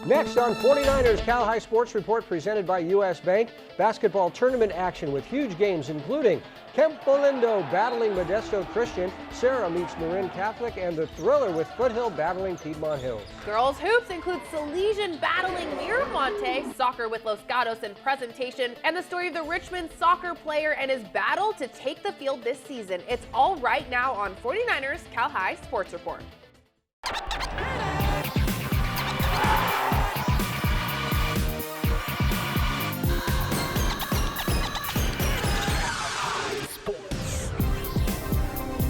Next on 49ers Cal High Sports Report presented by U.S. Bank, basketball tournament action with huge games including Campolindo battling Modesto Christian, Sarah meets Marin Catholic, and the thriller with Foothill battling Piedmont Hills. Girls hoops include Silesian battling Miramonte, soccer with Los Gatos in presentation, and the story of the Richmond soccer player and his battle to take the field this season. It's all right now on 49ers Cal High Sports Report.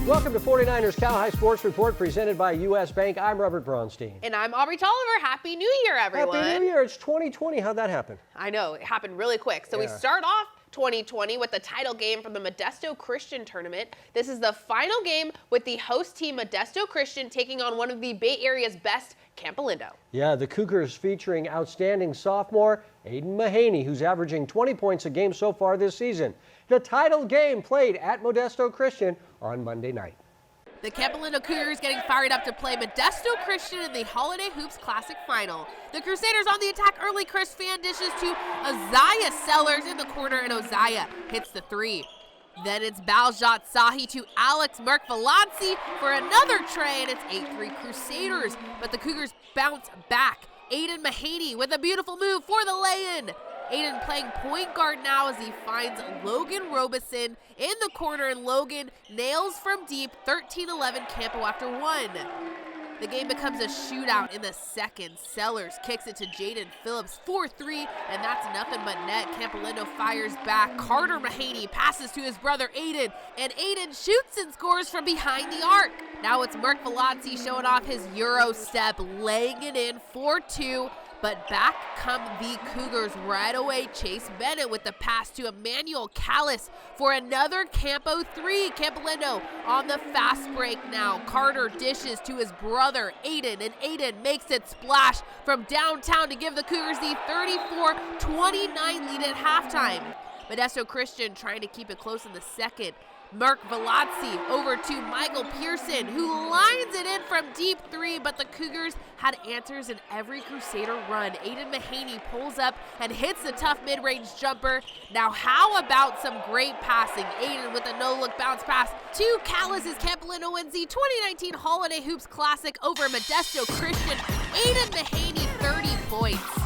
Welcome to 49ers Cal High Sports Report presented by U.S. Bank. I'm Robert Braunstein. And I'm Aubrey Tolliver. Happy New Year, everyone. Happy New Year. It's 2020. How'd that happen? I know. It happened really quick. So we start off 2020 with the title game from the Modesto Christian tournament. This is the final game with the host team Modesto Christian taking on one of the Bay Area's best, Campolindo. Yeah, the Cougars featuring outstanding sophomore Aiden Mahoney, who's averaging 20 points a game so far this season. The title game played at Modesto Christian on Monday night. The Campolindo Cougars getting fired up to play Modesto Christian in the Holiday Hoops Classic Final. The Crusaders on the attack early. Chris Fan dishes to Uzziah Sellers in the corner, and Uzziah hits the three. Then it's Baljot Sahi to Alex Merkvalansi for another tray, and it's 8-3 Crusaders. But the Cougars bounce back. Aiden Mahoney with a beautiful move for the lay-in. Aiden playing point guard now as he finds Logan Robeson in the corner, and Logan nails from deep. 13-11 Campo after one. The game becomes a shootout in the second. Sellers kicks it to Jaden Phillips, 4-3, and that's nothing but net. Campolindo fires back. Carter Mahoney passes to his brother Aiden, and Aiden shoots and scores from behind the arc. Now it's Mark Velazzi showing off his Euro step, laying it in 4-2. But back come the Cougars right away. Chase Bennett with the pass to Emmanuel Callis for another Campo three. Campolindo on the fast break now. Carter dishes to his brother Aiden, and Aiden makes it splash from downtown to give the Cougars the 34-29 lead at halftime. Modesto Christian trying to keep it close in the second. Mark Velazzi over to Michael Pearson, who lines it in from deep three, but the Cougars had answers in every Crusader run. Aiden Mahoney pulls up and hits the tough mid-range jumper. Now how about some great passing? Aiden with a no-look bounce pass to Callis as Campolindo wins the 2019 Holiday Hoops Classic over Modesto Christian. Aiden Mahoney, 30 points.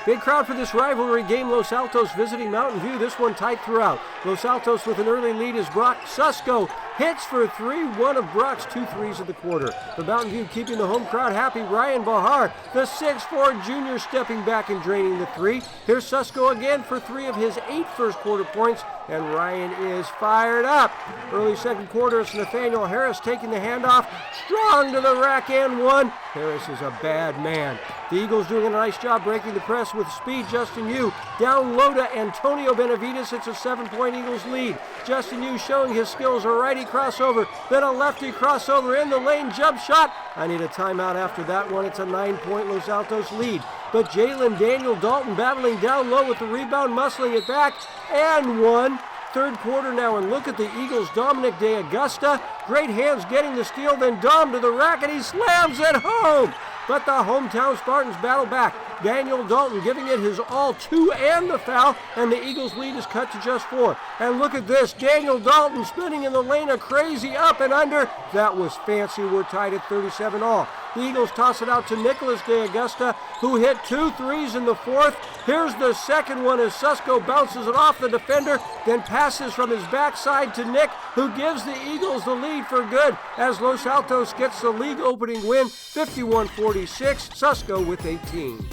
Big crowd for this rivalry game. Los Altos visiting Mountain View. This one tight throughout. Los Altos with an early lead as Brock Susko hits for three. One of Brock's 2 threes of the quarter. The Mountain View keeping the home crowd happy. Ryan Bahar, the 6'4 junior, stepping back and draining the three. Here's Susko again for 3 of his 8 first quarter points, and Ryan is fired up. Early second quarter, it's Nathaniel Harris taking the handoff. Strong to the rack and one. Harris is a bad man. The Eagles doing a nice job breaking the press with speed. Justin Yu down low to Antonio Benavides. It's a 7-point Eagles lead. Justin Yu showing his skills. A righty crossover, then a lefty crossover in the lane. Jump shot. I need a timeout after that one. It's a 9-point Los Altos lead. But Jalen Daniel Dalton battling down low with the rebound, muscling it back, and one. Third quarter now, and look at the Eagles. Dominic De Augusta, great hands getting the steal, then Dom to the rack, and he slams it home. But the hometown Spartans battle back. Daniel Dalton giving it his all, 2 and the foul, and the Eagles lead is cut to just 4. And look at this, Daniel Dalton spinning in the lane, a crazy up and under. That was fancy. We're tied at 37 all. The Eagles toss it out to Nicholas De Augusta, who hit 2 threes in the fourth. Here's the second one as Susko bounces it off the defender, then passes from his backside to Nick, who gives the Eagles the lead for good as Los Altos gets the league opening win, 51-46. Susko with 18.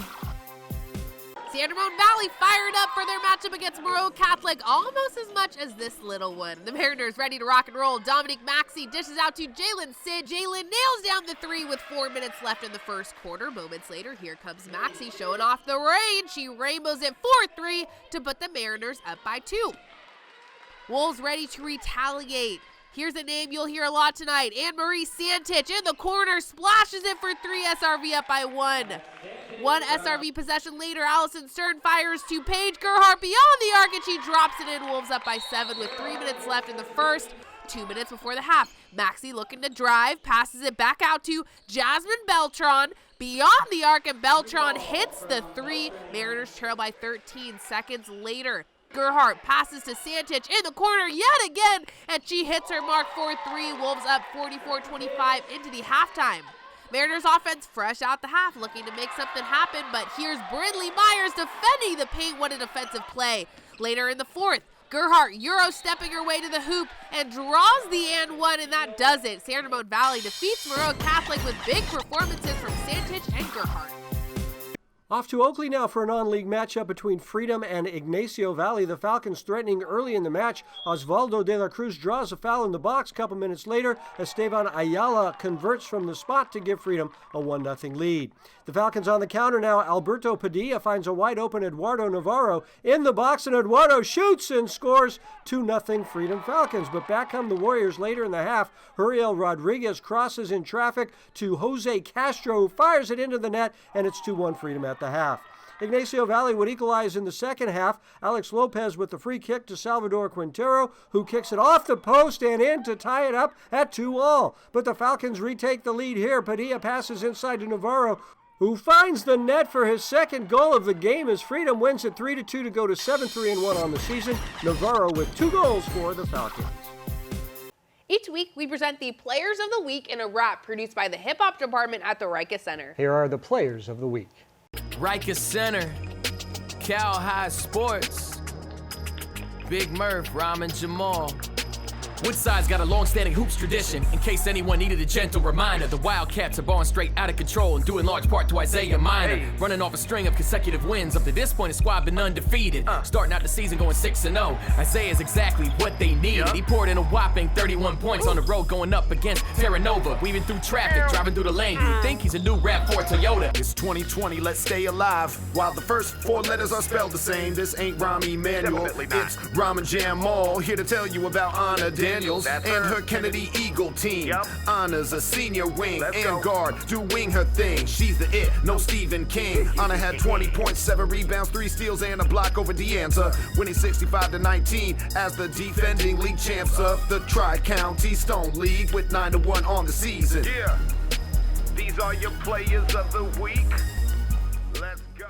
Ramon Valley fired up for their matchup against Marin Catholic almost as much as this little one. The Mariners ready to rock and roll. Dominic Maxey dishes out to Jalen Sid. Jalen nails down the 3 with 4 minutes left in the first quarter. Moments later, here comes Maxey showing off the range. She rainbows it 4-3 to put the Mariners up by 2. Wolves ready to retaliate. Here's a name you'll hear a lot tonight. Anne-Marie Santich in the corner, splashes it for 3. SRV up by 1. One SRV possession later, Allison Stern fires to Paige Gerhardt beyond the arc, and she drops it in. Wolves up by 7 with 3 minutes left in the first. 2 minutes before the half. Maxey looking to drive, passes it back out to Jasmine Beltran. Beyond the arc, and Beltran hits the three. Mariners trail by 13 seconds later. Gerhardt passes to Santich in the corner yet again, and she hits her mark for three. Wolves up 44-25 into the halftime. Mariners offense fresh out the half, looking to make something happen, but here's Brindley Myers defending the paint. What a defensive play. Later in the fourth, Gerhardt Euro-stepping her way to the hoop and draws the and one, and that does it. San Ramon Valley defeats Marin Catholic with big performances from Santich and Gerhardt. Off to Oakley now for a non-league matchup between Freedom and Ignacio Valley. The Falcons threatening early in the match. Osvaldo de la Cruz draws a foul in the box. A couple minutes later, Esteban Ayala converts from the spot to give Freedom a 1-0 lead. The Falcons on the counter now. Alberto Padilla finds a wide-open Eduardo Navarro in the box, and Eduardo shoots and scores 2-0 Freedom Falcons. But back come the Warriors later in the half. Huriel Rodriguez crosses in traffic to Jose Castro, who fires it into the net, and it's 2-1 Freedom at the half. Ignacio Valley would equalize in the second half. Alex Lopez with the free kick to Salvador Quintero, who kicks it off the post and in to tie it up at 2-2. But the Falcons retake the lead here. Padilla passes inside to Navarro, who finds the net for his second goal of the game as Freedom wins it 3-2 to go to 7-3-1 on the season. Navarro with 2 goals for the Falcons. Each week, we present the Players of the Week in a rap produced by the Hip Hop Department at the Rica Center. Here are the Players of the Week. Rica Center, Cal High Sports, Big Murph, Ramen Jamal. Woodside's got a long-standing hoops tradition. In case anyone needed a gentle reminder, the Wildcats are born straight out of control and due in large part to Isaiah Minor. Running off a string of consecutive wins. Up to this point, his squad been undefeated. Starting out the season going 6-0. Isaiah's exactly what they needed. He poured in a whopping 31 points on the road going up against Terra Nova. Weaving through traffic, driving through the lane. You would think he's a new RAV4 Toyota. It's 2020, let's stay alive. While the first 4 letters are spelled the same, this ain't Ramen Emanuel. It's Ramen Jamal, here to tell you about Anna Daniels and her Kennedy Eagle team. Anna's a senior wing and guard, doing her thing. She's the it, no Stephen King. Anna had 20 points, 7 rebounds, 3 steals, and a block over Deanza, winning 65-19 as the defending league champs of the Tri-County Stone League with 9-1 on the season. Yeah, these are your Players of the Week. Let's go.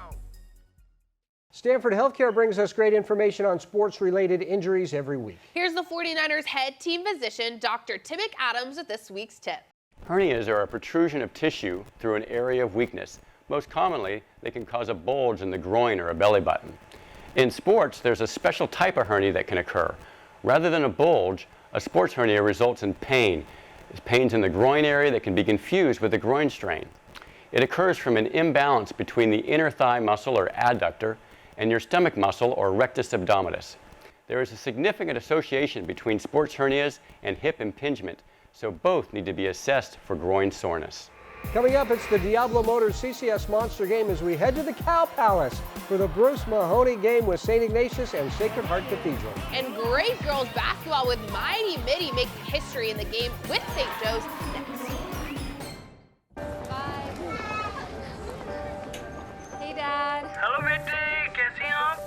Stanford Healthcare brings us great information on sports-related injuries every week. Here's the 49ers head team physician, Dr. Timmick Adams, with this week's tip. Hernias are a protrusion of tissue through an area of weakness. Most commonly, they can cause a bulge in the groin or a belly button. In sports, there's a special type of hernia that can occur. Rather than a bulge, a sports hernia results in pain. It's pains in the groin area that can be confused with a groin strain. It occurs from an imbalance between the inner thigh muscle or adductor and your stomach muscle or rectus abdominis. There is a significant association between sports hernias and hip impingement, so both need to be assessed for groin soreness. Coming up, it's the Diablo Motors CCS Monster Game as we head to the Cow Palace for the Bruce Mahoney game with St. Ignatius and Sacred Heart Cathedral. And great girls basketball with mighty Mitty making history in the game with St. Joe's next. Bye. Hey, Dad. Hello, Mitty. कैसी हैं आप?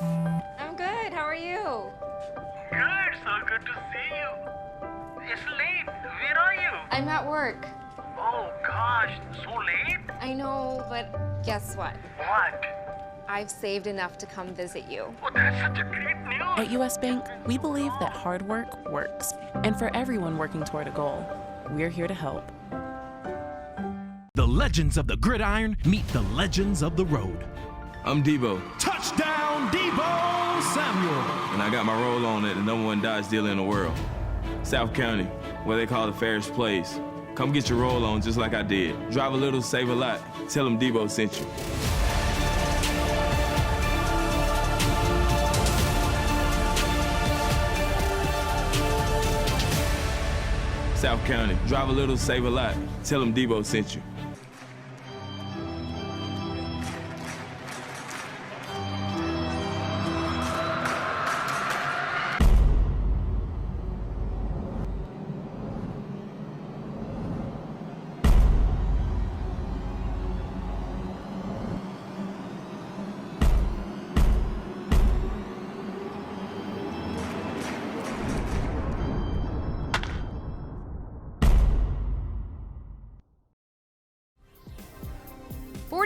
I'm good. How are you? Good. So good to see you. It's late. Where are you? I'm at work. Oh gosh, so late? I know, but guess what? What? I've saved enough to come visit you. Oh, that's such a great news. At US Bank, we believe that hard work works. And for everyone working toward a goal, we're here to help. The legends of the gridiron meet the legends of the road. I'm Debo. Touchdown, Debo Samuel. And I got my roll on at the #1 Dodge dealer in the world. South County, where they call the fairest place. Come get your roll on just like I did. Drive a little, save a lot. Tell them Debo sent you. South County, drive a little, save a lot. Tell them Debo sent you.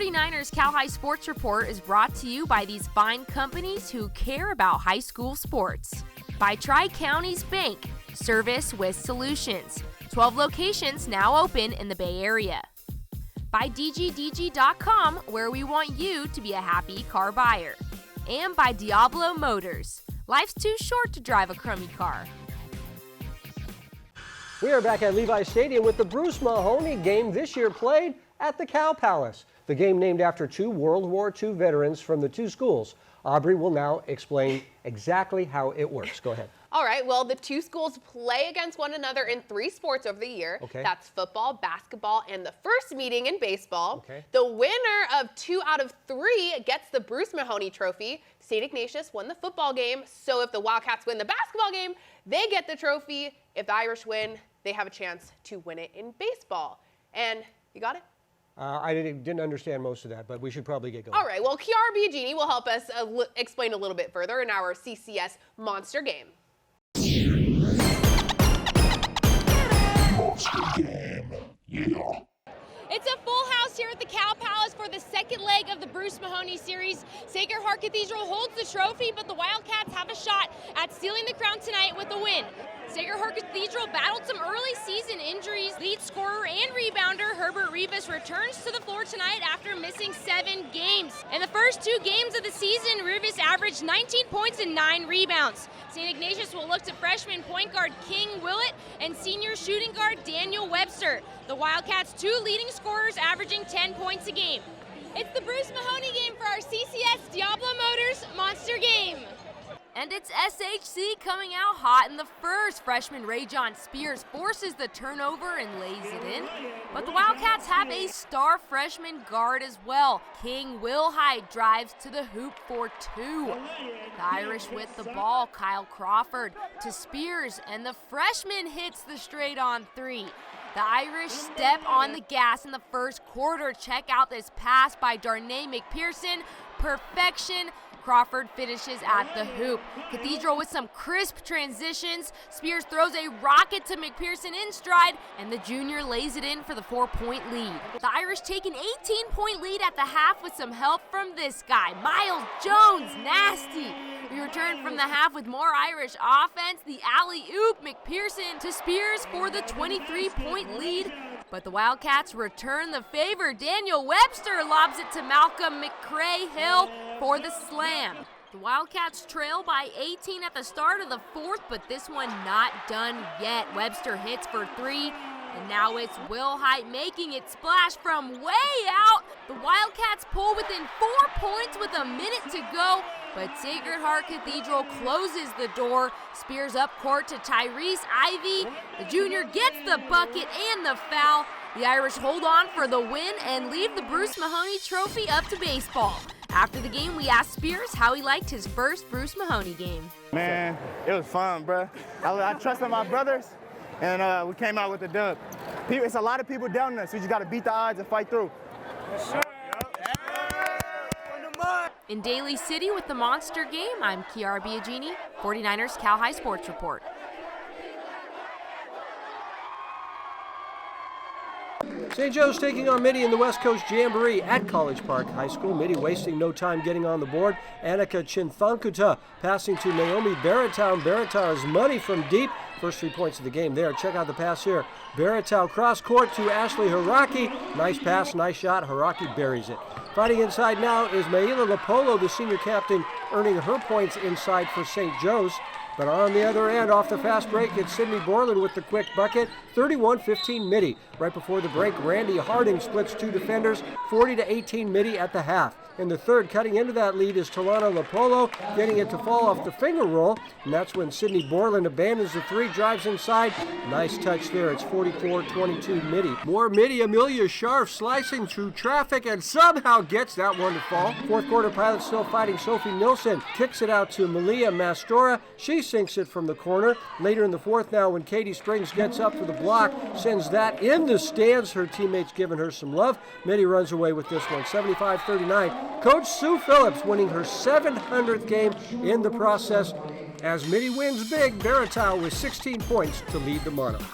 49ers Cal High Sports Report is brought to you by these fine companies who care about high school sports. By Tri-Counties Bank, service with solutions. 12 locations now open in the Bay Area. By DGDG.com, where we want you to be a happy car buyer. And by Diablo Motors. Life's too short to drive a crummy car. We are back at Levi Stadium with the Bruce Mahoney game this year played at the Cow Palace. The game named after two World War II veterans from the two schools. Aubrey will now explain exactly how it works. Go ahead. All right, well, the two schools play against one another in 3 sports over the year. Okay. That's football, basketball, and the first meeting in baseball. Okay. The winner of 2 out of 3 gets the Bruce Mahoney Trophy. St. Ignatius won the football game, so if the Wildcats win the basketball game, they get the trophy. If the Irish win, they have a chance to win it in baseball. And you got it? I didn't understand most of that, but we should probably get going. All right, well, Kiara Biagini will help us explain a little bit further in our CCS Monster Game. It's a full house here at the Cow Palace for the second leg of the Bruce Mahoney series. Sacred Heart Cathedral holds the trophy, but the Wildcats have a shot at stealing the crown tonight with a win. Sacred Heart Cathedral battled some early season injuries. Lead scorer and rebounder Herbert Rivas returns to the floor tonight after missing 7 games. In the first 2 games of the season, Rivas averaged 19 points and 9 rebounds. St. Ignatius will look to freshman point guard King Willett and senior shooting guard Daniel Webster. The Wildcats' 2 leading scorers averaging 10 points a game. It's the Bruce Mahoney game for our CCS Diablo Motors Monster Game. And it's SHC coming out hot in the first. Freshman Rayjon Spears forces the turnover and lays it in. But the Wildcats have a star freshman guard as well. King Wilhide drives to the hoop for 2. The Irish with the ball, Kyle Crawford to Spears, and the freshman hits the straight-on 3. The Irish step on the gas in the first quarter. Check out this pass by Darnay McPherson. Perfection. Crawford finishes at the hoop. Cathedral with some crisp transitions. Spears throws a rocket to McPherson in stride, and the junior lays it in for the 4-point lead. The Irish take an 18-point lead at the half with some help from this guy, Miles Jones, nasty. We return from the half with more Irish offense. The alley-oop, McPherson to Spears for the 23-point lead. But the Wildcats return the favor. Daniel Webster lobs it to Malcolm McCray-Hill for the slam. The Wildcats trail by 18 at the start of the 4th, but this one not done yet. Webster hits for 3, and now it's Wilhite making it splash from way out. The Wildcats pull within 4 points with a minute to go, but Sacred Heart Cathedral closes the door. Spears up court to Tyrese Ivy. The junior gets the bucket and the foul. The Irish hold on for the win and leave the Bruce Mahoney Trophy up to baseball. After the game, we asked Spears how he liked his first Bruce Mahoney game. Man, it was fun, bro. I trusted my brothers, and we came out with the dub. It's a lot of people down there, so you just got to beat the odds and fight through. In Daly City with the Monster Game, I'm Kiara Biagini, 49ers Cal High Sports Report. St. Joe's taking on Mitty in the West Coast Jamboree at College Park High School. Mitty wasting no time getting on the board. Annika Chinthankuta passing to Naomi Baratow. Baratow is money from deep. First 3 points of the game there. Check out the pass here. Baratow cross court to Ashley Haraki. Nice pass, nice shot. Haraki buries it. Fighting inside now is Maila Lapolo, the senior captain, earning her points inside for St. Joe's. But on the other end, off the fast break, it's Sydney Borland with the quick bucket. 31-15 Mitty. Right before the break, Randy Harding splits 2 defenders. 40-18 Mitty at the half. In the third, cutting into that lead is Talana Lapolo, getting it to fall off the finger roll. And that's when Sydney Borland abandons the 3, drives inside. Nice touch there. It's 44-22 Mitty. More Mitty. Amelia Scharf slicing through traffic and somehow gets that one to fall. Fourth quarter, Pilots still fighting. Sophie Nilsson kicks it out to Malia Mastora. She sinks it from the corner. Later in the fourth now, when Katie Springs gets up for the block, sends that in the stands. Her teammates giving her some love. Mitty runs away with this one, 75-39. Coach Sue Phillips winning her 700th game in the process as Mitty wins big. Baratow with 16 points to lead the Monarchs.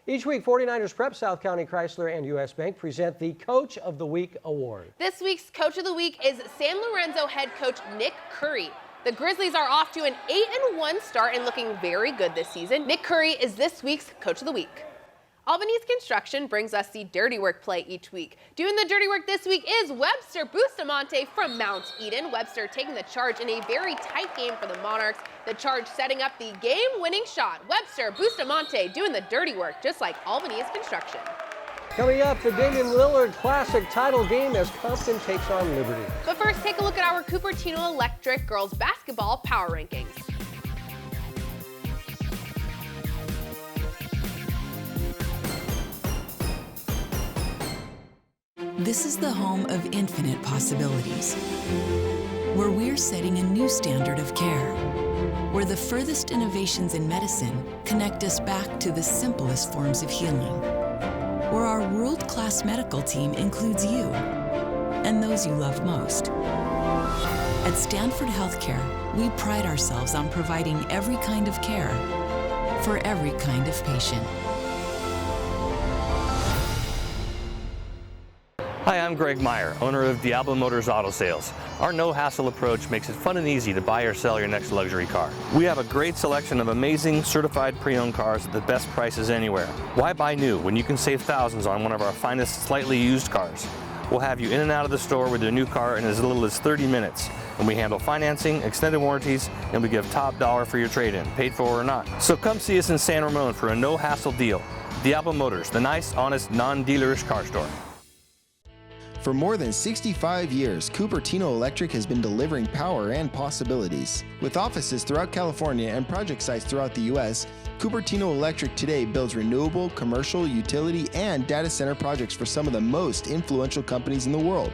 Each week, 49ers Prep, South County Chrysler, and U.S. Bank present the Coach of the Week Award. This week's Coach of the Week is San Lorenzo head coach Nick Curry. The Grizzlies are off to an 8-1 start and looking very good this season. Nick Curry is this week's Coach of the Week. Albany's Construction brings us the dirty work play each week. Doing the dirty work this week is Webster Bustamante from Mount Eden. Webster taking the charge in a very tight game for the Monarchs. The charge setting up the game-winning shot. Webster Bustamante doing the dirty work, just like Albany's Construction. Coming up, the Damian Lillard Classic title game as Compton takes on Liberty. But first, take a look at our Cupertino Electric girls basketball power rankings. This is the home of infinite possibilities, where we're setting a new standard of care, where the furthest innovations in medicine connect us back to the simplest forms of healing, where our world-class medical team includes you and those you love most. At Stanford Healthcare, we pride ourselves on providing every kind of care for every kind of patient. Hi, I'm Greg Meyer, owner of Diablo Motors Auto Sales. Our no-hassle approach makes it fun and easy to buy or sell your next luxury car. We have a great selection of amazing certified pre-owned cars at the best prices anywhere. Why buy new when you can save thousands on one of our finest slightly used cars? We'll have you in and out of the store with your new car in as little as 30 minutes. And we handle financing, extended warranties, and we give top dollar for your trade-in, paid for or not. So come see us in San Ramon for a no-hassle deal. Diablo Motors, the nice, honest, non-dealerish car store. For more than 65 years, Cupertino Electric has been delivering power and possibilities. With offices throughout California and project sites throughout the U.S., Cupertino Electric today builds renewable, commercial, utility, and data center projects for some of the most influential companies in the world.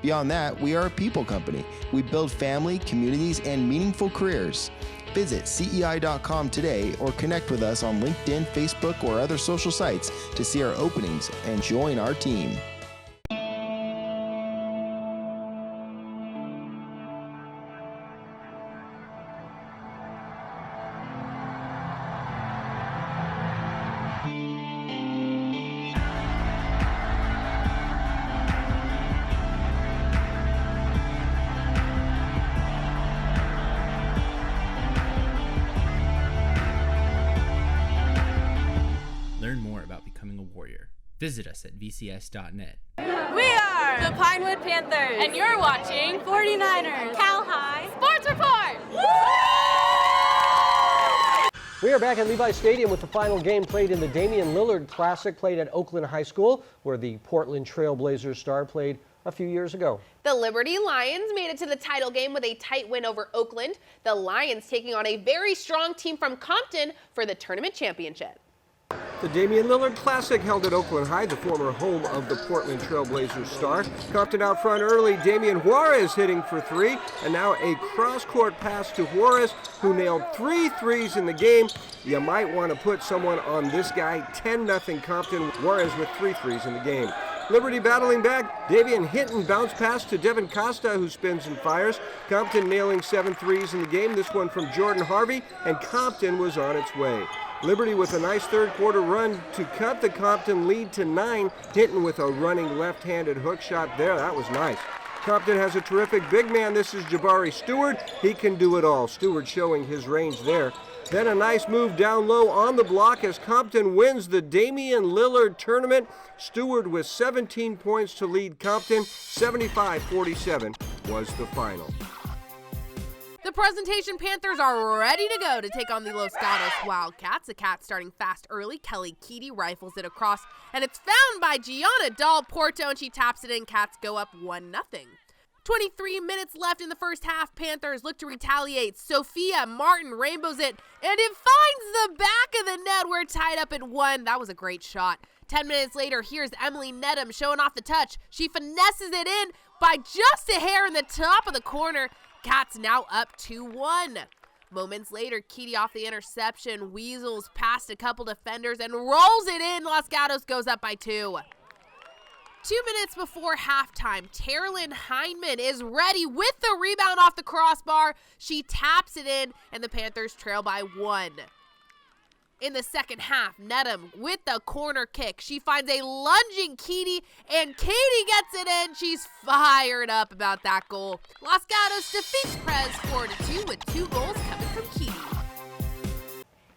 Beyond that, we are a people company. We build family, communities, and meaningful careers. Visit CEI.com today or connect with us on LinkedIn, Facebook, or other social sites to see our openings and join our team. Learn more about becoming a warrior. Visit us at vcs.net. We are the Pinewood Panthers, and you're watching 49ers Cal High Sports Report. We are back at Levi Stadium with the final game played in the Damian Lillard Classic, played at Oakland High School, where the Portland Trail Blazers star played a few years ago. The Liberty Lions made it to the title game with a tight win over Oakland. The Lions taking on a very strong team from Compton for the tournament championship. The Damian Lillard Classic held at Oakland High, the former home of the Portland Trail Blazers star. Compton out front early, Damian Juarez hitting for three, and now a cross-court pass to Juarez, who nailed 3 threes in the game. You might want to put someone on this guy. 10-0 Compton. Juarez with 3 threes in the game. Liberty battling back. Davian Hinton bounce pass to Devin Costa, who spins and fires. Compton nailing 7 threes in the game. This one from Jordan Harvey, and Compton was on its way. Liberty with a nice third quarter run to cut the Compton lead to 9. Hinton with a running left-handed hook shot there. That was nice. Compton has a terrific big man. This is Jabari Stewart. He can do it all. Stewart showing his range there. Then a nice move down low on the block as Compton wins the Damian Lillard tournament. Stewart with 17 points to lead Compton. 75-47 was the final. The Presentation Panthers are ready to go to take on the Los Gatos Wildcats. The Cats starting fast early. Kelly Keedy rifles it across, and it's found by Gianna Dahl Porto, and she taps it in. Cats go up 1-0. 23 minutes left in the first half. Panthers look to retaliate. Sophia Martin rainbows it, and it finds the back of the net. We're tied up at 1. That was a great shot. 10 minutes later, here's Emily Nedham showing off the touch. She finesses it in by just a hair in the top of the corner. Cats now up 2-1. Moments later, Keedy off the interception, weasels past a couple defenders and rolls it in. Los Gatos goes up by 2. 2 minutes before halftime, Terilyn Heineman is ready with the rebound off the crossbar. She taps it in, and the Panthers trail by 1. In the second half, Nedham with the corner kick. She finds a lunging Katie, and Katie gets it in. She's fired up about that goal. Los Gatos defeats Prez 4-2 with 2 goals coming from Katie.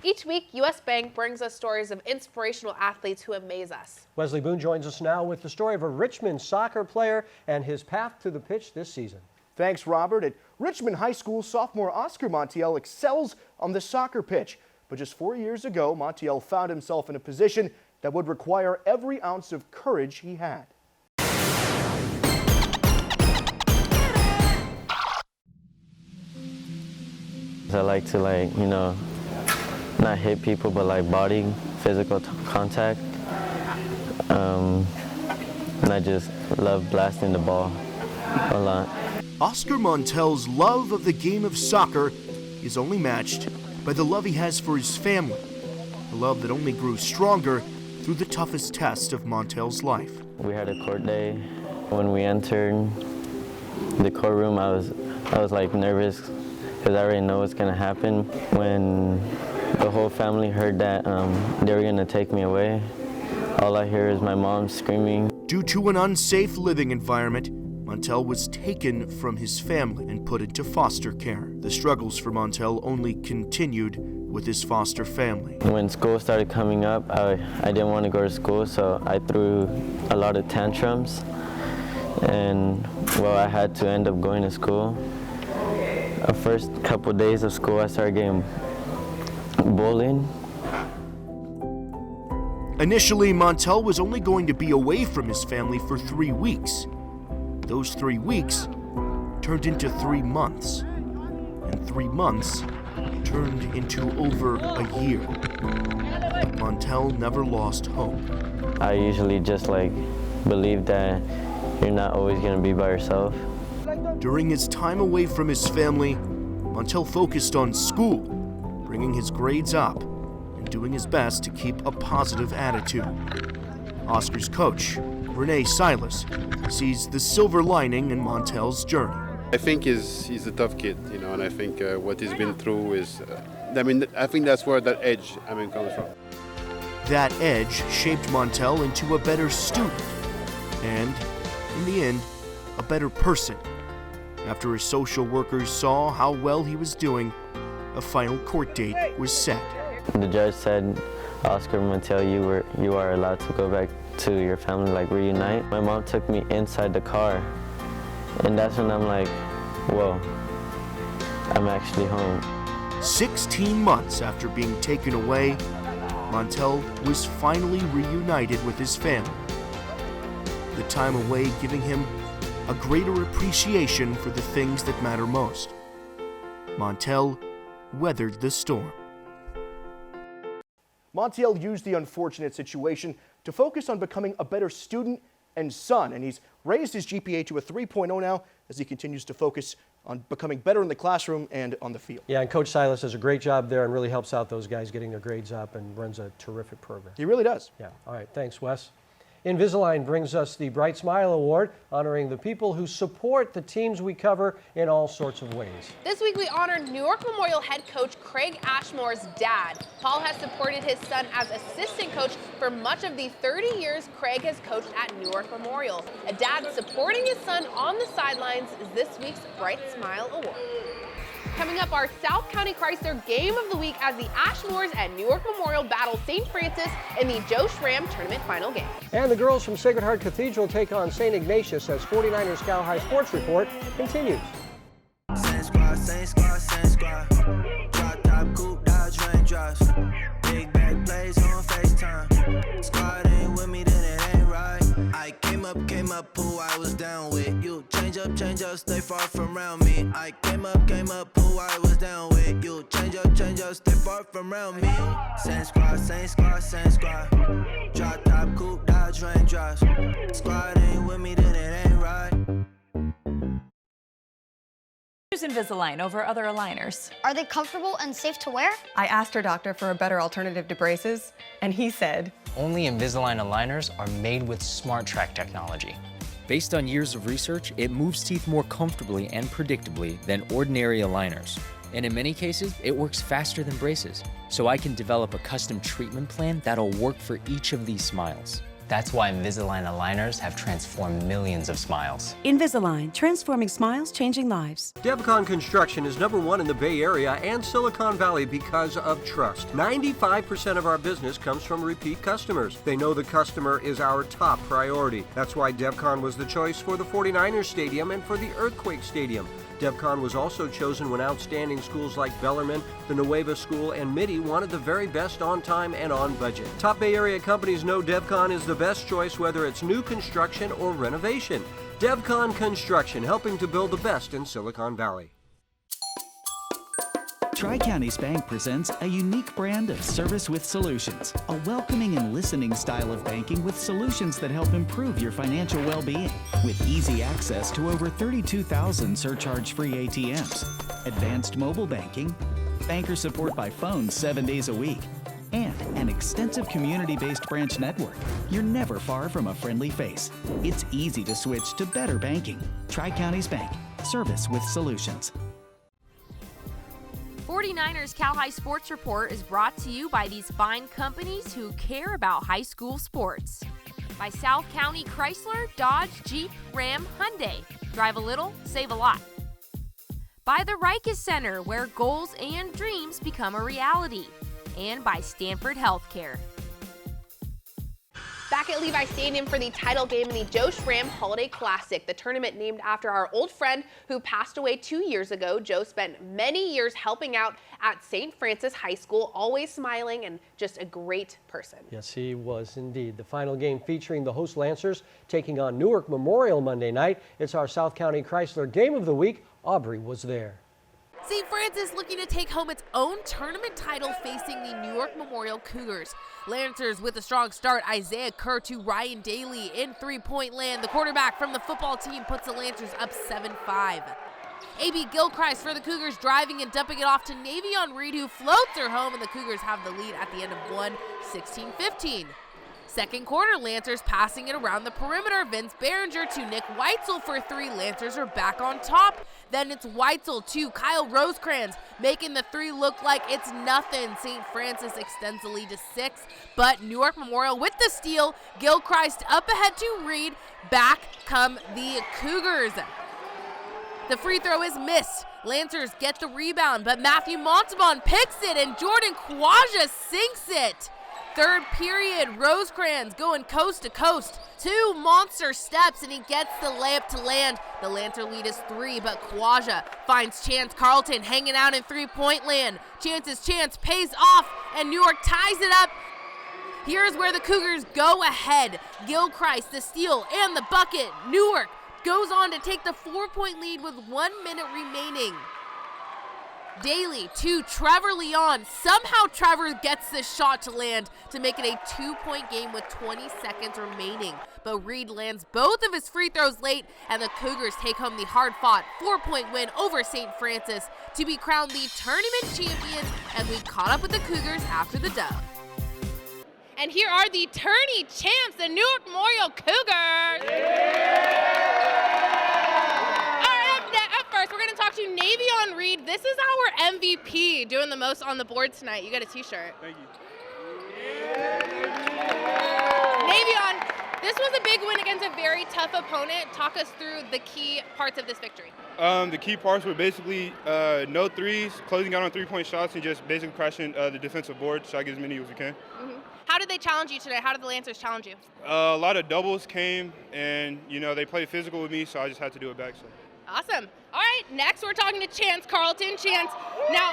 Each week, U.S. Bank brings us stories of inspirational athletes who amaze us. Wesley Boone joins us now with the story of a Richmond soccer player and his path to the pitch this season. Thanks, Robert. At Richmond High School, sophomore Oscar Montiel excels on the soccer pitch. But just 4 years ago, Montiel found himself in a position that would require every ounce of courage he had. I like to, not hit people, but body, physical contact. And I just love blasting the ball a lot. Oscar Montiel's love of the game of soccer is only matched by the love he has for his family, a love that only grew stronger through the toughest test of Montiel's life. We had a court day. When we entered the courtroom, I was nervous because I already know what's going to happen. When the whole family heard that they were going to take me away, all I hear is my mom screaming. Due to an unsafe living environment, Montiel was taken from his family and put into foster care. The struggles for Montiel only continued with his foster family. When school started coming up, I didn't want to go to school, so I threw a lot of tantrums. And, I had to end up going to school. The first couple days of school, I started getting bullied. Initially, Montiel was only going to be away from his family for 3 weeks. Those 3 weeks turned into 3 months, and 3 months turned into over a year. But Montiel never lost hope. I usually just believe that you're not always going to be by yourself. During his time away from his family, Montiel focused on school, bringing his grades up and doing his best to keep a positive attitude. Oscar's coach, Renee Silas, sees the silver lining in Montiel's journey. I think he's a tough kid, and I think what he's been through is, I think that's where that edge, comes from. That edge shaped Montiel into a better student and, in the end, a better person. After his social workers saw how well he was doing, a final court date was set. The judge said, Oscar Montiel, you are allowed to go back to your family, reunite. My mom took me inside the car, and that's when I'm like, whoa, I'm actually home. 16 months after being taken away, Montiel was finally reunited with his family. The time away giving him a greater appreciation for the things that matter most. Montiel weathered the storm. Montiel used the unfortunate situation to focus on becoming a better student and son, and he's raised his GPA to a 3.0 now as he continues to focus on becoming better in the classroom and on the field. Yeah, and Coach Silas does a great job there and really helps out those guys getting their grades up and runs a terrific program. He really does. Yeah, all right, thanks, Wes. Invisalign brings us the Bright Smile Award, honoring the people who support the teams we cover in all sorts of ways. This week we honored New York Memorial head coach Craig Ashmore's dad. Paul has supported his son as assistant coach for much of the 30 years Craig has coached at New York Memorial. A dad supporting his son on the sidelines is this week's Bright Smile Award. Coming up, our South County Chrysler Game of the Week as the Ashmores at New York Memorial battle St. Francis in the Joe Schramm Tournament Final Game. And the girls from Sacred Heart Cathedral take on St. Ignatius as 49ers Cal High Sports Report continues. Same squad. Drop top, coupe, dodge, raindrops. Big back plays on FaceTime. Squad ain't with me, then it ain't right. I came up, who I was down with. You change up, stay far from around me. I came up, who I was down with. You change up, stay far from around me. Same squad. Drop top, coupe, dodge, raindrops. Squad ain't with me, then it ain't right. Choose Invisalign over other aligners. Are they comfortable and safe to wear? I asked her doctor for a better alternative to braces, and he said, only Invisalign aligners are made with SmartTrack technology. Based on years of research, it moves teeth more comfortably and predictably than ordinary aligners. And in many cases, it works faster than braces. So I can develop a custom treatment plan that'll work for each of these smiles. That's why Invisalign aligners have transformed millions of smiles. Invisalign, transforming smiles, changing lives. Devcon Construction is #1 in the Bay Area and Silicon Valley because of trust. 95% of our business comes from repeat customers. They know the customer is our top priority. That's why Devcon was the choice for the 49ers Stadium and for the Earthquake Stadium. Devcon was also chosen when outstanding schools like Bellarmine, the Nueva School, and Mitty wanted the very best on time and on budget. Top Bay Area companies know Devcon is the best choice whether it's new construction or renovation. Devcon Construction, helping to build the best in Silicon Valley. Tri-Counties Bank presents a unique brand of service with solutions, a welcoming and listening style of banking with solutions that help improve your financial well-being, with easy access to over 32,000 surcharge-free ATMs, advanced mobile banking, banker support by phone 7 days a week, and an extensive community-based branch network. You're never far from a friendly face. It's easy to switch to better banking. Tri-Counties Bank, service with solutions. 49ers Cal High Sports Report is brought to you by these fine companies who care about high school sports. By South County Chrysler, Dodge, Jeep, Ram, Hyundai. Drive a little, save a lot. By the Rikes Center, where goals and dreams become a reality. And by Stanford Healthcare. Back at Levi Stadium for the title game in the Joe Schramm Holiday Classic, the tournament named after our old friend who passed away 2 years ago. Joe spent many years helping out at St. Francis High School, always smiling and just a great person. Yes, he was indeed. The final game featuring the host Lancers taking on Newark Memorial Monday night. It's our South County Chrysler Game of the Week. Aubrey was there. St. Francis looking to take home its own tournament title facing the Newark Memorial Cougars. Lancers with a strong start. Isaiah Kerr to Ryan Daly in three-point land. The quarterback from the football team puts the Lancers up 7-5. A.B. Gilchrist for the Cougars driving and dumping it off to Navion Reed, who floats her home, and the Cougars have the lead at the end of one, 16-15. Second quarter, Lancers passing it around the perimeter. Vince Behringer to Nick Weitzel for three. Lancers are back on top. Then it's Weitzel to Kyle Rosecrans, making the three look like it's nothing. St. Francis extends the lead to 6, but Newark Memorial with the steal. Gilchrist up ahead to Reed. Back come the Cougars. The free throw is missed. Lancers get the rebound, but Matthew Montalban picks it, and Jordan Quaja sinks it. Third period, Rosecrans going coast to coast. 2 monster steps, and he gets the layup to land. The Lancer lead is 3, but Quaja finds Chance Carlton hanging out in three-point land. Chance's chance pays off, and Newark ties it up. Here's where the Cougars go ahead. Gilchrist, the steal, and the bucket. Newark goes on to take the 4-point lead with 1 minute remaining. Daly to Trevor Leon. Somehow Trevor gets this shot to land to make it a 2-point game with 20 seconds remaining. But Reed lands both of his free throws late, and the Cougars take home the hard-fought 4-point win over St. Francis to be crowned the tournament champions, and we caught up with the Cougars after the dub. And here are the tourney champs, the Newark Memorial Cougars. First, we're going to talk to Navion Reed. This is our MVP, doing the most on the board tonight. You got a t-shirt. Thank you. Navion, this was a big win against a very tough opponent. Talk us through the key parts of this victory. The key parts were basically no threes, closing out on three-point shots, and just basically crashing the defensive board, so I get as many as we can. Mm-hmm. How did they challenge you today? How did the Lancers challenge you? A lot of doubles came, and, they played physical with me, so I just had to do it back. So. Awesome. All right, next we're talking to Chance Carlton. Chance, now,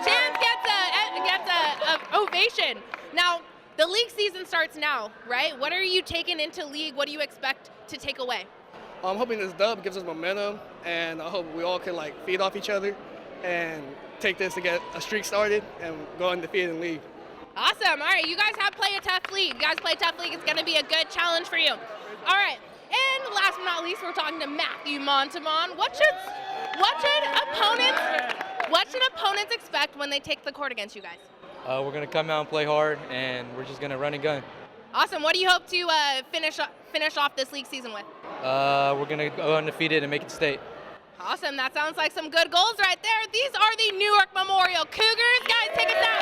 Chance gets a ovation. Now, the league season starts now, right? What are you taking into league? What do you expect to take away? I'm hoping this dub gives us momentum, and I hope we all can feed off each other and take this to get a streak started and go undefeated in league. Awesome. All right, you guys have play a tough league. It's going to be a good challenge for you. All right. And last but not least, we're talking to Matthew Montalban. What should opponents expect when they take the court against you guys? We're going to come out and play hard, and we're just going to run and gun. Awesome. What do you hope to finish off this league season with? We're going to go undefeated and make it state. Awesome, that sounds like some good goals right there. These are the Newark Memorial Cougars. Guys, take us out.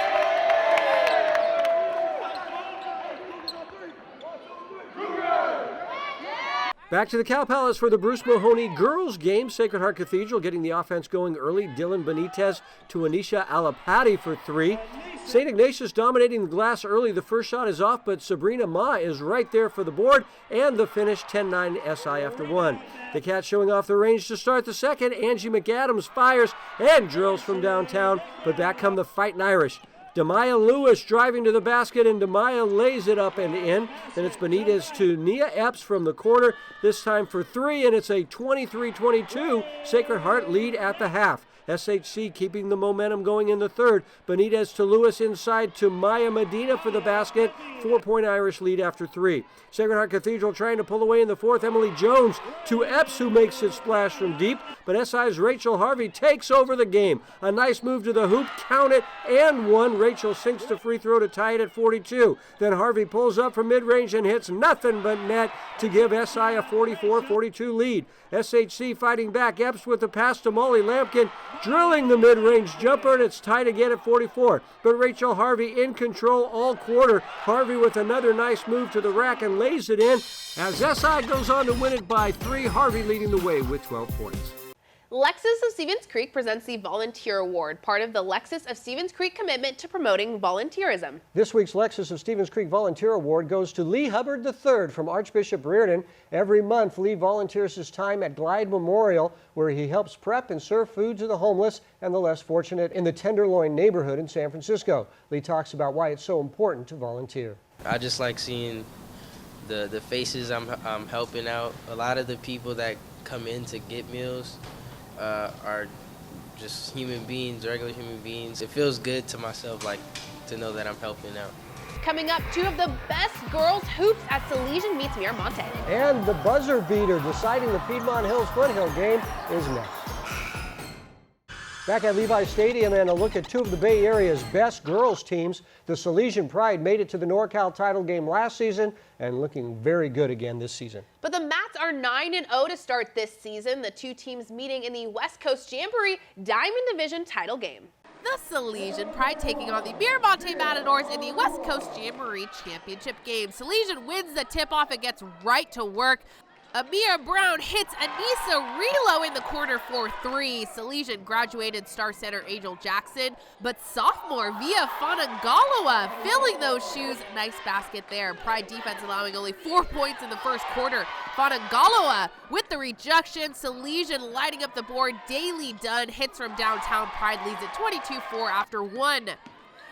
Back to the Cow Palace for the Bruce Mahoney girls game. Sacred Heart Cathedral getting the offense going early. Dylan Benitez to Anisha Alapati for 3. St. Ignatius dominating the glass early. The first shot is off, but Sabrina Ma is right there for the board, and the finish 10-9 SI after 1. The Cats showing off the range to start the second. Angie McAdams fires and drills from downtown, but back come the Fighting Irish. Demaya Lewis driving to the basket, and Demaya lays it up and in. Then it's Benitez to Nia Epps from the corner, this time for 3, and it's a 23-22 Sacred Heart lead at the half. SHC keeping the momentum going in the third. Benitez to Lewis inside to Maya Medina for the basket. 4-point Irish lead after 3. Sacred Heart Cathedral trying to pull away in the fourth. Emily Jones to Epps, who makes it splash from deep. But SI's Rachel Harvey takes over the game. A nice move to the hoop, count it, and 1. Rachel sinks the free throw to tie it at 42. Then Harvey pulls up from mid-range and hits nothing but net to give SI a 44-42 lead. SHC fighting back. Epps with the pass to Molly Lampkin, drilling the mid-range jumper, and it's tied again at 44. But Rachel Harvey in control all quarter. Harvey with another nice move to the rack and lays it in. As SI goes on to win it by 3, Harvey leading the way with 12 points. Lexus of Stevens Creek presents the Volunteer Award, part of the Lexus of Stevens Creek commitment to promoting volunteerism. This week's Lexus of Stevens Creek Volunteer Award goes to Lee Hubbard III from Archbishop Reardon. Every month, Lee volunteers his time at Glide Memorial, where he helps prep and serve food to the homeless and the less fortunate in the Tenderloin neighborhood in San Francisco. Lee talks about why it's so important to volunteer. I just like seeing the faces I'm helping out. A lot of the people that come in to get meals are just human beings, regular human beings. It feels good to myself, like, to know that I'm helping out. Coming up, 2 of the best girls hoops at Silesian meets Miramonte. And the buzzer beater deciding the Piedmont Hills Foothill game is next. Back at Levi Stadium, and a look at 2 of the Bay Area's best girls teams. The Silesian Pride made it to the NorCal title game last season and looking very good again this season. But the Mats are 9-0 to start this season. The 2 teams meeting in the West Coast Jamboree Diamond Division title game. The Silesian Pride taking on the Miramonte Matadors in the West Coast Jamboree Championship game. Silesian wins the tip-off and gets right to work. Amia Brown hits Anissa Relo in the corner for 3. Silesian graduated star center Angel Jackson, but sophomore Via Fanagaloa filling those shoes. Nice basket there. Pride defense allowing only 4 points in the first quarter. Fanagaloa with the rejection. Silesian lighting up the board. Daly Dunn hits from downtown. Pride leads at 22-4 after 1.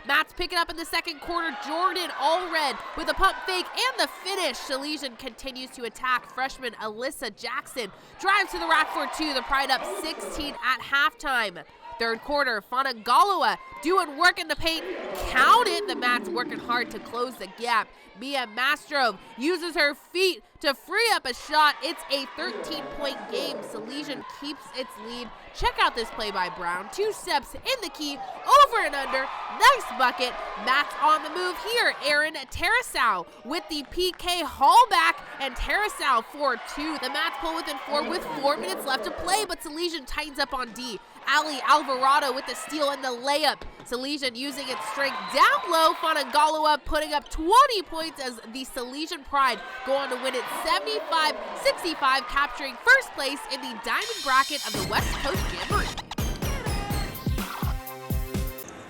Mats pick it up in the second quarter. Jordan Allred with a pump fake and the finish. Silesian continues to attack. Freshman Alyssa Jackson drives to the rack for 2. The Pride up 16 at halftime. Third quarter, Fanagaloa doing work in the paint. Count it. The Mats working hard to close the gap. Mia Mastrov uses her feet to free up a shot. It's a 13-point game. Silesian keeps its lead. Check out this play by Brown. 2 steps in the key, over and under. Nice bucket. Mats on the move here. Aaron Tarasau with the PK haul back, and Tarasau for 2. The Mats pull within 4 with 4 minutes left to play, but Silesian tightens up on D. Ali Alvarado with the steal and the layup. Silesian using its strength down low. Fanagaloa putting up 20 points as the Silesian Pride go on to win it 75-65, capturing first place in the diamond bracket of the West Coast Jamboree.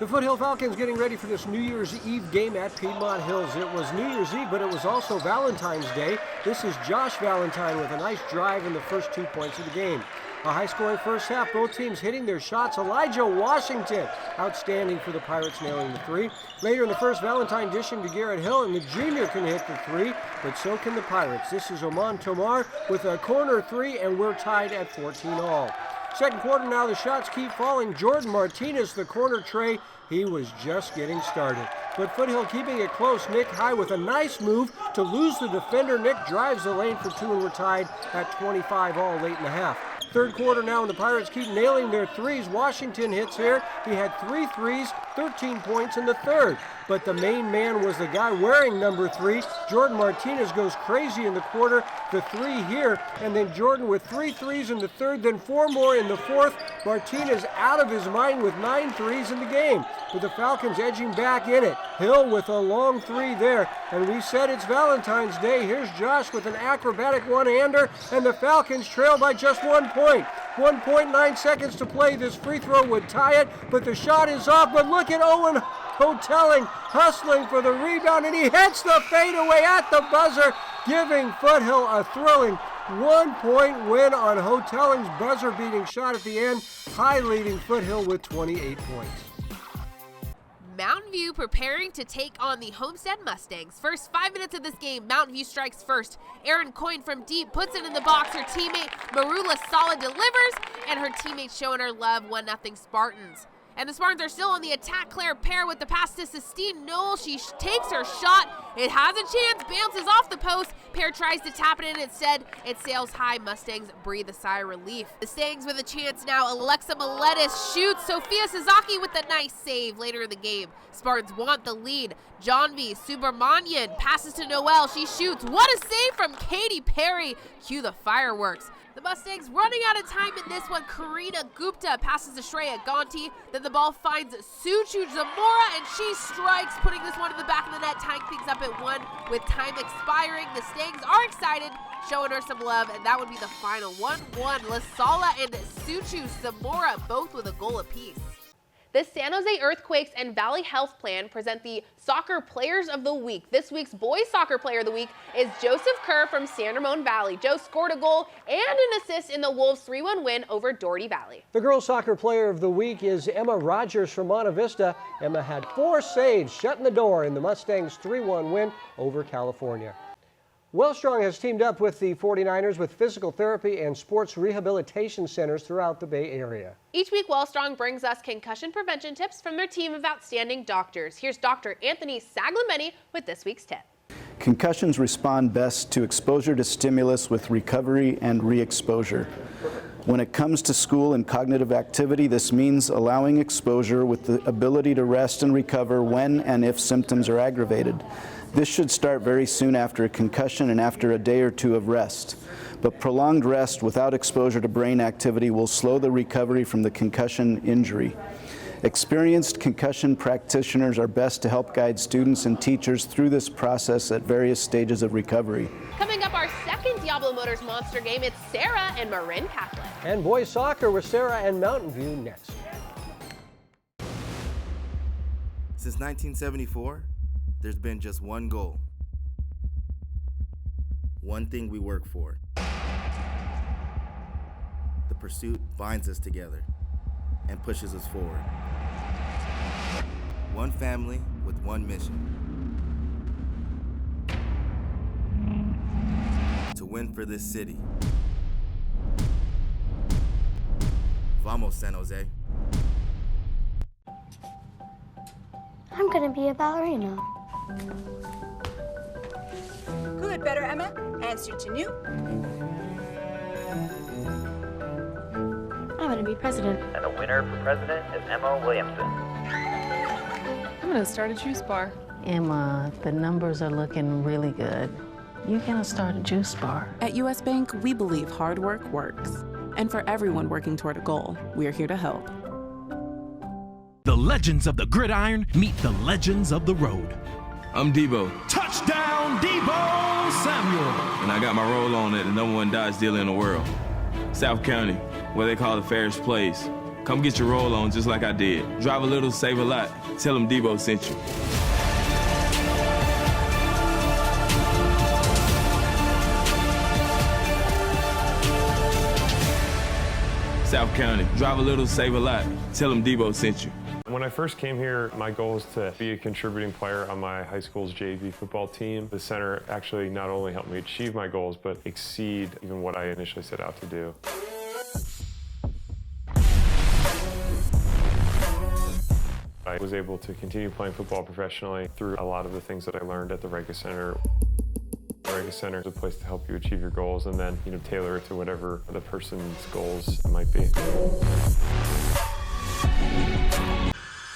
The Foothill Falcons getting ready for this New Year's Eve game at Piedmont Hills. It was New Year's Eve, but it was also Valentine's Day. This is Josh Valentine with a nice drive in the first 2 points of the game. A high-scoring first half, both teams hitting their shots. Elijah Washington, outstanding for the Pirates, nailing the 3. Later in the first, Valentine dishing to Garrett Hill, and the junior can hit the 3, but so can the Pirates. This is Oman Tomar with a corner 3, and we're tied at 14 all. Second quarter now, the shots keep falling. Jordan Martinez, the corner tray, he was just getting started. But Foothill keeping it close. Nick High with a nice move to lose the defender. Nick drives the lane for 2, and we're tied at 25 all late in the half. Third quarter now, and the Pirates keep nailing their 3s. Washington hits here. He had 3 threes, 13 points in the third. But the main man was the guy wearing number 3. Jordan Martinez goes crazy in the quarter, the 3 here, and then Jordan with 3 threes in the third, then 4 more in the fourth. Martinez out of his mind with 9 threes in the game, with the Falcons edging back in it. Hill with a long 3 there, and we said it's Valentine's Day. Here's Josh with an acrobatic one-hander, and the Falcons trail by just 1 point. 1.9 seconds to play. This free throw would tie it, but the shot is off. But look at Owen Hotelling hustling for the rebound, and he hits the fadeaway at the buzzer, giving Foothill a thrilling 1-point win on Hotelling's buzzer-beating shot at the end, high leading Foothill with 28 points. Mountain View preparing to take on the Homestead Mustangs. First 5 minutes of this game, Mountain View strikes first. Erin Coyne from deep puts it in the box. Her teammate Marula Solid delivers, and her teammate showing her love. 1-0 Spartans. And the Spartans are still on the attack. Claire Pear with the pass to Sistine Knoll. She takes her shot. It has a chance, bounces off the post. Pear tries to tap it in. Instead, it sails high. Mustangs breathe a sigh of relief. The Mustangs with a chance now. Alexa Miletis shoots. Sophia Sasaki with a nice save later in the game. Spartans want the lead. Janvi Subramanian passes to Noelle. She shoots. What a save from Katy Perry. Cue the fireworks. The Mustangs running out of time in this one. Karina Gupta passes to Shreya Gonti. Then the ball finds Suchu Zamora, and she strikes, putting this one in the back of the net, tying things up at 1 with time expiring. The Stangs are excited, showing her some love, and that would be the final 1-1. Lasala and Suchu Zamora both with a goal apiece. The San Jose Earthquakes and Valley Health Plan present the Soccer Players of the Week. This week's Boys Soccer Player of the Week is Joseph Kerr from San Ramon Valley. Joe scored a goal and an assist in the Wolves' 3-1 win over Doherty Valley. The Girls Soccer Player of the Week is Emma Rogers from Monte Vista. Emma had 4 saves, shutting the door in the Mustangs' 3-1 win over California. Wellstrong has teamed up with the 49ers with physical therapy and sports rehabilitation centers throughout the Bay Area. Each week, Wellstrong brings us concussion prevention tips from their team of outstanding doctors. Here's Dr. Anthony Saglameni with this week's tip. Concussions respond best to exposure to stimulus with recovery and re-exposure. When it comes to school and cognitive activity, this means allowing exposure with the ability to rest and recover when and if symptoms are aggravated. This should start very soon after a concussion and after a day or 2 of rest. But prolonged rest without exposure to brain activity will slow the recovery from the concussion injury. Experienced concussion practitioners are best to help guide students and teachers through this process at various stages of recovery. Coming up, our second Diablo Motors Monster game, it's Sarah and Marin Catholic. And boys soccer with Sarah and Mountain View next. Since 1974, there's been just one goal. One thing we work for. The pursuit binds us together and pushes us forward. One family with one mission. To win for this city. Vamos, San Jose. I'm gonna be a ballerina. Who had better, Emma? Answer to new. I'm gonna be president. And the winner for president is Emma Williamson. I'm gonna start a juice bar. Emma, the numbers are looking really good. You're gonna start a juice bar. At U.S. Bank, we believe hard work works. And for everyone working toward a goal, we're here to help. The legends of the gridiron meet the legends of the road. I'm Debo. Touchdown, Debo Samuel. And I got my roll on at the #1 Dodge dealer in the world. South County, where they call the fairest place. Come get your roll on just like I did. Drive a little, save a lot. Tell them Debo sent you. South County, drive a little, save a lot. Tell them Debo sent you. When I first came here, my goal was to be a contributing player on my high school's JV football team. The center actually not only helped me achieve my goals, but exceed even what I initially set out to do. I was able to continue playing football professionally through a lot of the things that I learned at the Rega Center. The Rega Center is a place to help you achieve your goals and then, tailor it to whatever the person's goals might be.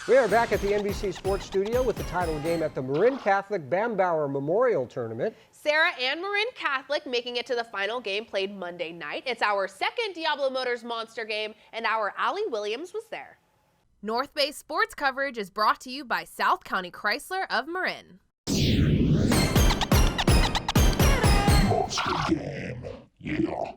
We are back at the NBC Sports Studio with the title game at the Marin Catholic Bambauer Memorial Tournament. Sarah and Marin Catholic making it to the final game played Monday night. It's our second Diablo Motors Monster game, and our Allie Williams was there. North Bay sports coverage is brought to you by South County Chrysler of Marin. Monster game, yeah.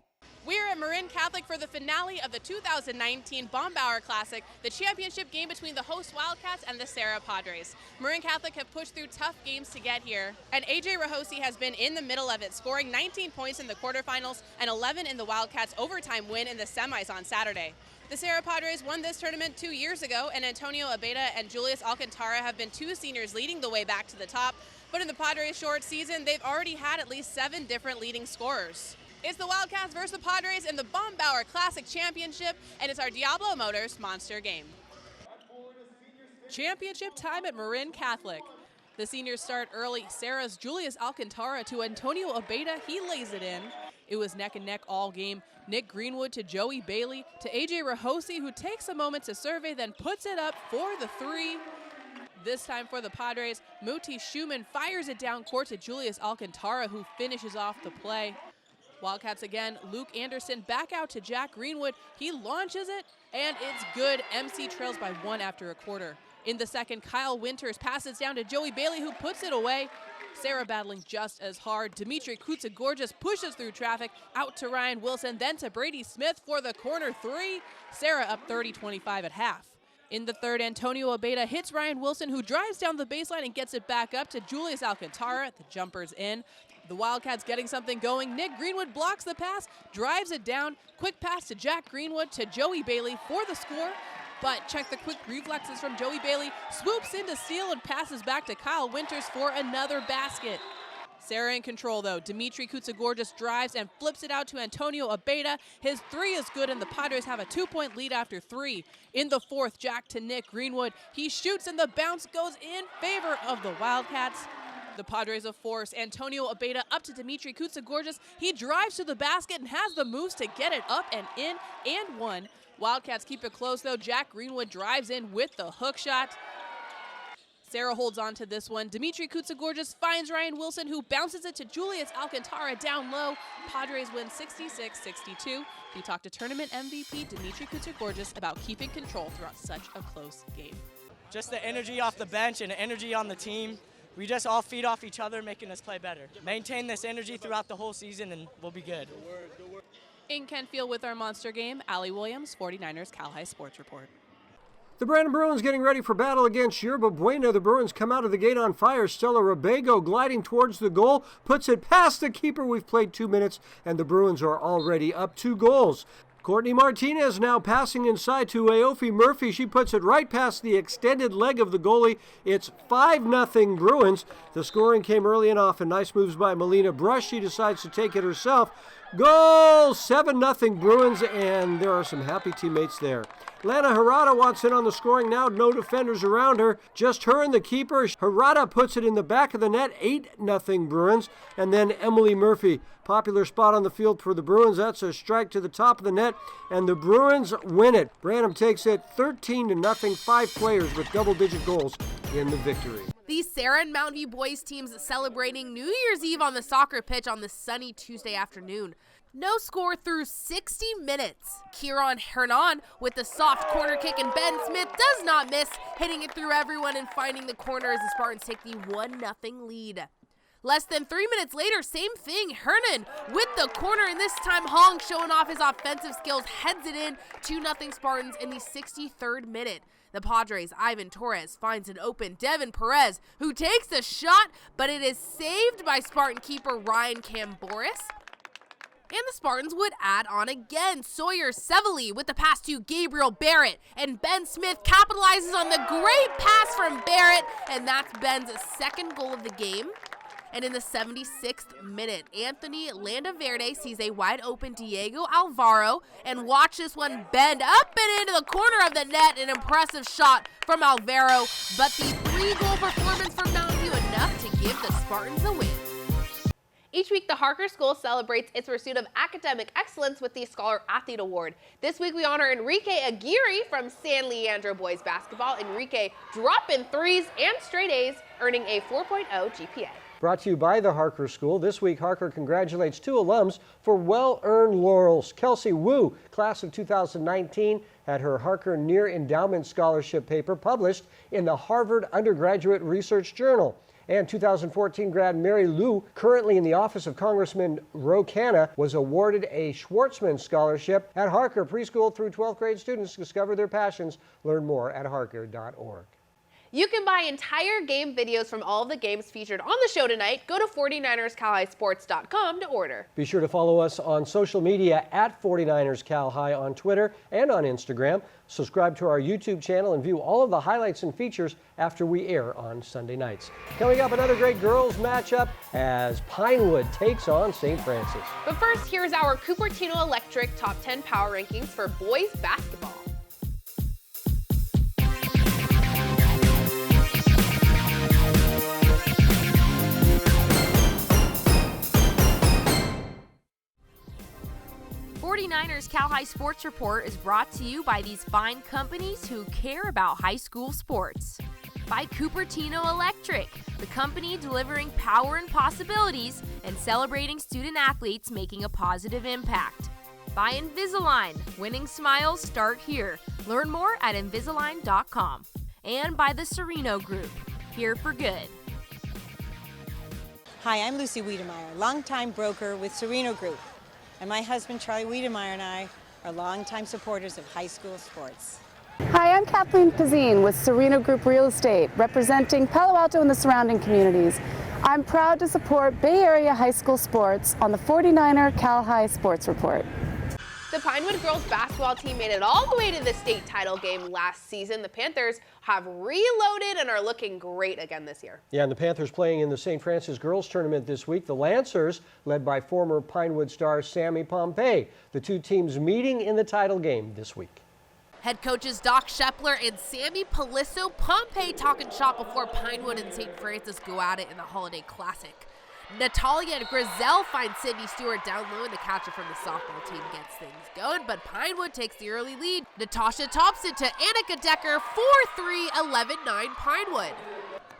We're at Marin Catholic for the finale of the 2019 Bambauer Classic, the championship game between the host Wildcats and the Serra Padres. Marin Catholic have pushed through tough games to get here, and AJ Rahosi has been in the middle of it, scoring 19 points in the quarterfinals and 11 in the Wildcats' overtime win in the semis on Saturday. The Serra Padres won this tournament 2 years ago, and Antonio Abeda and Julius Alcantara have been two seniors leading the way back to the top. But in the Padres' short season, they've already had at least 7 different leading scorers. It's the Wildcats versus the Padres in the Bambauer Classic Championship, and it's our Diablo Motors Monster game. Championship time at Marin Catholic. The seniors start early. Sarah's Julius Alcantara to Antonio Abeda. He lays it in. It was neck and neck all game. Nick Greenwood to Joey Bailey to AJ Rahosi, who takes a moment to survey, then puts it up for the 3. This time for the Padres, Muti Schumann fires it down court to Julius Alcantara, who finishes off the play. Wildcats again, Luke Anderson back out to Jack Greenwood. He launches it, and it's good. MC trails by 1 after a quarter. In the second, Kyle Winters passes down to Joey Bailey, who puts it away. Sarah battling just as hard. Dimitri Kutsagorgis pushes through traffic, out to Ryan Wilson, then to Brady Smith for the corner 3. Sarah up 30-25 at half. In the third, Antonio Abeda hits Ryan Wilson, who drives down the baseline and gets it back up to Julius Alcantara. The jumper's in. The Wildcats getting something going. Nick Greenwood blocks the pass, drives it down. Quick pass to Jack Greenwood to Joey Bailey for the score. But check the quick reflexes from Joey Bailey. Swoops in to steal and passes back to Kyle Winters for another basket. Sarah in control though. Dimitri Kutsagorgis drives and flips it out to Antonio Abeda. His 3 is good, and the Padres have a 2-point lead after 3. In the fourth, Jack to Nick Greenwood. He shoots and the bounce goes in favor of the Wildcats. The Padres of force. Antonio Abeda up to Dimitri Kutsagorgis. He drives to the basket and has the moves to get it up and in and 1. Wildcats keep it close though. Jack Greenwood drives in with the hook shot. Sarah holds on to this one. Dimitri Kutsagorgis finds Ryan Wilson, who bounces it to Julius Alcantara down low. Padres win 66-62. We talked to tournament MVP Dimitri Kutsagorgis about keeping control throughout such a close game. Just the energy off the bench and the energy on the team. We just all feed off each other, making us play better. Maintain this energy throughout the whole season and we'll be good. In Kentfield with our Monster game, Allie Williams, 49ers Cal High Sports Report. The Branham Bruins getting ready for battle against Yerba Buena. The Bruins come out of the gate on fire. Stella Rabago gliding towards the goal, puts it past the keeper. We've played 2 minutes, and the Bruins are already up 2 goals. Courtney Martinez now passing inside to Aofi Murphy. She puts it right past the extended leg of the goalie. It's 5-0 Bruins. The scoring came early and often. Nice moves by Melina Brush. She decides to take it herself. Goal! 7-0 Bruins, and there are some happy teammates there. Lana Harada wants in on the scoring now. No defenders around her. Just her and the keeper. Harada puts it in the back of the net. 8-0 Bruins. And then Emily Murphy. Popular spot on the field for the Bruins. That's a strike to the top of the net. And the Bruins win it. Branham takes it 13-0. 5 players with double-digit goals in the victory. The Sarah and Mountain View boys teams celebrating New Year's Eve on the soccer pitch on this sunny Tuesday afternoon. No score through 60 minutes. Kieran Hernan with the soft corner kick, and Ben Smith does not miss, hitting it through everyone and finding the corner as the Spartans take the 1-0 lead. Less than 3 minutes later, same thing. Hernan with the corner, and this time Hong showing off his offensive skills, heads it in. 2-0 Spartans in the 63rd minute. The Padres' Ivan Torres finds an open Devin Perez, who takes the shot, but it is saved by Spartan keeper Ryan Camboris. And the Spartans would add on again. Sawyer Sevely with the pass to Gabriel Barrett, and Ben Smith capitalizes on the great pass from Barrett, and that's Ben's 2nd goal of the game. And in the 76th minute, Anthony Landaverde sees a wide open Diego Alvaro, and watch this one bend up and into the corner of the net. An impressive shot from Alvaro, but the 3-goal performance from Mountain View enough to give the Spartans the win. Each week, the Harker School celebrates its pursuit of academic excellence with the Scholar Athlete Award. This week, we honor Enrique Aguirre from San Leandro boys basketball. Enrique dropping threes and straight A's, earning a 4.0 GPA. Brought to you by the Harker School. This week, Harker congratulates 2 alums for well-earned laurels. Kelsey Wu, class of 2019, had her Harker Near Endowment Scholarship paper published in the Harvard Undergraduate Research Journal. And 2014 grad Mary Lou, currently in the office of Congressman Ro Khanna, was awarded a Schwartzman Scholarship at Harker. Preschool through 12th grade students discover their passions. Learn more at harker.org. You can buy entire game videos from all of the games featured on the show tonight. Go to 49erscalhighsports.com to order. Be sure to follow us on social media at 49ers Cal High on Twitter and on Instagram. Subscribe to our YouTube channel and view all of the highlights and features after we air on Sunday nights. Coming up, another great girls matchup as Pinewood takes on St. Francis. But first, here's our Cupertino Electric Top 10 Power Rankings for boys basketball. '49ers Cal High Sports Report is brought to you by these fine companies who care about high school sports. By Cupertino Electric, the company delivering power and possibilities and celebrating student athletes making a positive impact. By Invisalign, winning smiles start here. Learn more at Invisalign.com. And by the Sereno Group, here for good. Hi, I'm Lucy Wiedemeyer, longtime broker with Sereno Group. And my husband, Charlie Wiedemeyer, and I are longtime supporters of high school sports. Hi, I'm Kathleen Pazine with Sereno Group Real Estate, representing Palo Alto and the surrounding communities. I'm proud to support Bay Area high school sports on the 49er Cal High Sports Report. The Pinewood girls basketball team made it all the way to the state title game last season. The Panthers have reloaded and are looking great again this year. Yeah, and the Panthers playing in the St. Francis girls tournament this week. The Lancers, led by former Pinewood star Sammy Pompey. The two teams meeting in the title game this week. Head coaches Doc Shepler and Sammy Palisso Pompey talking shop before Pinewood and St. Francis go at it in the Holiday Classic. Natalia and Grizel find Sydney Stewart down low, and the catcher from the softball team gets things going, but Pinewood takes the early lead. Natasha Thompson to Annika Decker, 4-3, 11-9 Pinewood.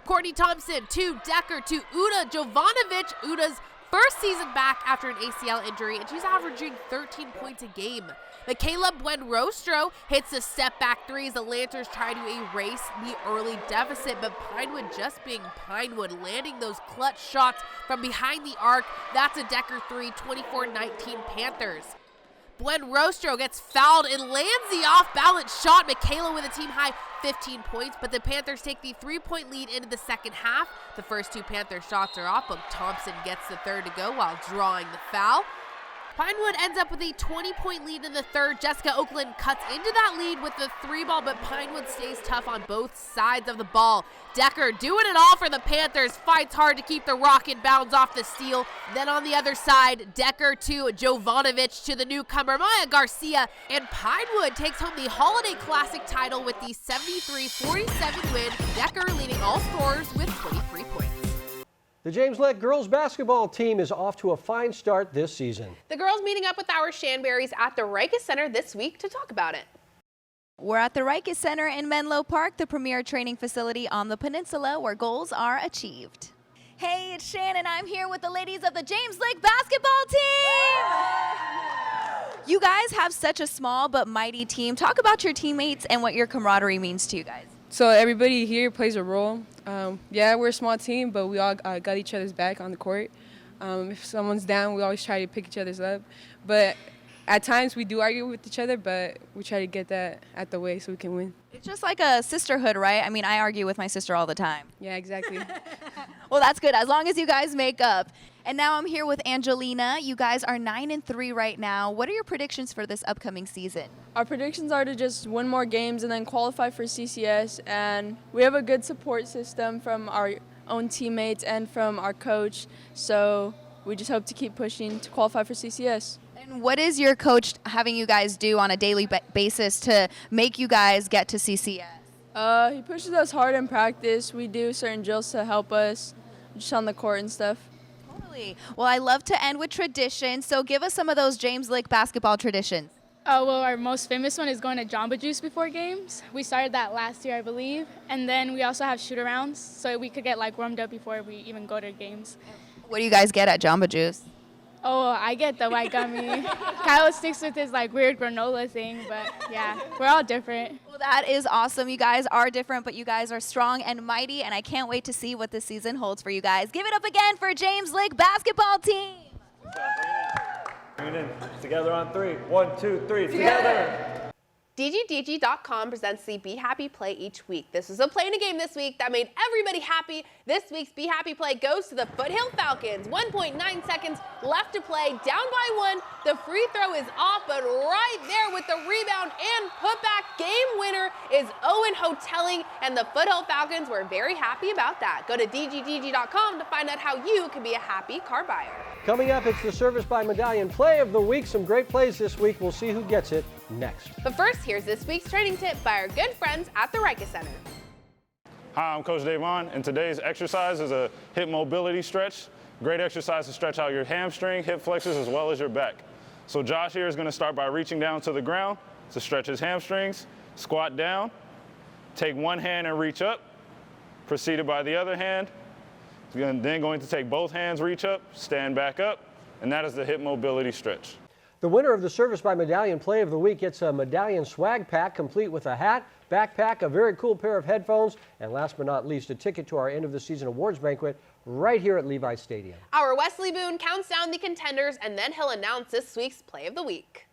Courtney Thompson to Decker to Uda Jovanovic. Uda's first season back after an ACL injury, and she's averaging 13 points a game. Michaela Buenrostro hits a step-back three as the Lancers try to erase the early deficit, but Pinewood just being Pinewood, landing those clutch shots from behind the arc. That's a Decker 3, 24-19 Panthers. Buenrostro gets fouled and lands the off-balance shot. Michaela with a team-high 15 points, but the Panthers take the 3-point lead into the second half. The first two Panther shots are off, but Thompson gets the third to go while drawing the foul. Pinewood ends up with a 20-point lead in the third. Jessica Oakland cuts into that lead with the three ball, but Pinewood stays tough on both sides of the ball. Decker doing it all for the Panthers, fights hard to keep the rocket, bounds off the steal. Then on the other side, Decker to Jovanovic to the newcomer Maya Garcia, and Pinewood takes home the Holiday Classic title with the 73-47 win. Decker leading all scorers with 23 points. The James Lett girls basketball team is off to a fine start this season. The girls meeting up with our Shanberries at the Rikus Center this week to talk about it. We're at the Rikus Center in Menlo Park, the premier training facility on the peninsula where goals are achieved. Hey, it's Shannon. I'm here with the ladies of the James Lake basketball team. You guys have such a small but mighty team. Talk about your teammates and what your camaraderie means to you guys. So everybody here plays a role. Yeah, we're a small team, but we all got each other's back on the court. If someone's down, we always try to pick each other's up. But at times we do argue with each other, but we try to get that out the way so we can win. It's just like a sisterhood, right? I mean, I argue with my sister all the time. Yeah, exactly. Well, that's good, as long as you guys make up. And now I'm here with Angelina. You guys are 9-3 right now. What are your predictions for this upcoming season? Our predictions are to just win more games and then qualify for CCS. And we have a good support system from our own teammates and from our coach. So we just hope to keep pushing to qualify for CCS. And what is your coach having you guys do on a daily basis to make you guys get to CCS? He pushes us hard in practice. We do certain drills to help us just on the court and stuff. Really? Well, I love to end with tradition, so give us some of those James Lick basketball traditions. Well, our most famous one is going to Jamba Juice before games. We started that last year, I believe. And then we also have shoot-arounds, so we could get warmed up before we even go to games. What do you guys get at Jamba Juice? Oh, I get the white gummy. Kyle sticks with his weird granola thing, but yeah, we're all different. Well, that is awesome. You guys are different, but you guys are strong and mighty, and I can't wait to see what this season holds for you guys. Give it up again for James Lick basketball team. Bring it in. Together on 3. 1, 2, 3. Together. DGDG.com presents the Be Happy Play each week. This was a play in a game this week that made everybody happy. This week's Be Happy Play goes to the Foothill Falcons. 1.9 seconds left to play, down by 1. The free throw is off, but right there with the rebound and putback game winner is Owen Hotelling, and the Foothill Falcons were very happy about that. Go to DGDG.com to find out how you can be a happy car buyer. Coming up, it's the Service by Medallion Play of the Week. Some great plays this week. We'll see who gets it next. But first, here's this week's training tip by our good friends at the Rica Center. Hi, I'm Coach Davon, and today's exercise is a hip mobility stretch. Great exercise to stretch out your hamstring, hip flexors, as well as your back. So Josh here is going to start by reaching down to the ground to stretch his hamstrings, squat down, take one hand and reach up, preceded by the other hand. Then going to take both hands, reach up, stand back up, and that is the hip mobility stretch. The winner of the Service by Medallion Play of the Week gets a Medallion swag pack complete with a hat, backpack, a very cool pair of headphones, and last but not least, a ticket to our end of the season awards banquet right here at Levi Stadium. Our Wesley Boone counts down the contenders, and then he'll announce this week's Play of the Week.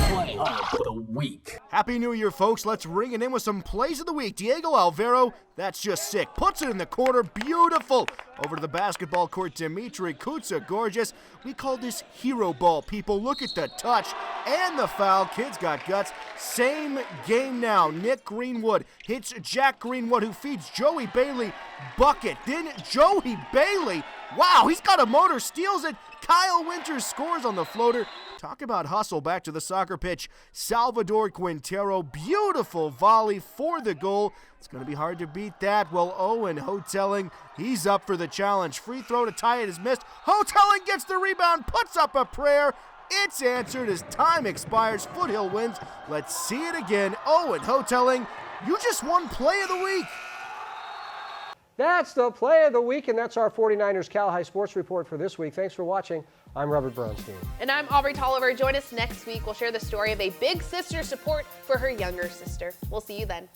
Play of the Week. Happy New Year, folks. Let's ring it in with some plays of the week. Diego Alvaro, that's just sick. Puts it in the corner, beautiful. Over to the basketball court, Dimitri Kutsa, gorgeous. We call this hero ball, people. Look at the touch and the foul. Kids got guts. Same game now. Nick Greenwood hits Jack Greenwood, who feeds Joey Bailey. Bucket. Then Joey Bailey, wow, he's got a motor, steals it. Kyle Winters scores on the floater. Talk about hustle. Back to the soccer pitch. Salvador Quintero, beautiful volley for the goal. It's going to be hard to beat that. Well, Owen Hotelling, he's up for the challenge. Free throw to tie it is missed. Hotelling gets the rebound, puts up a prayer. It's answered as time expires. Foothill wins. Let's see it again. Owen Hotelling, you just won Play of the Week. That's the Play of the Week, and that's our 49ers Cal High Sports Report for this week. Thanks for watching. I'm Robert Brownstein. And I'm Aubrey Tolliver. Join us next week. We'll share the story of a big sister support for her younger sister. We'll see you then.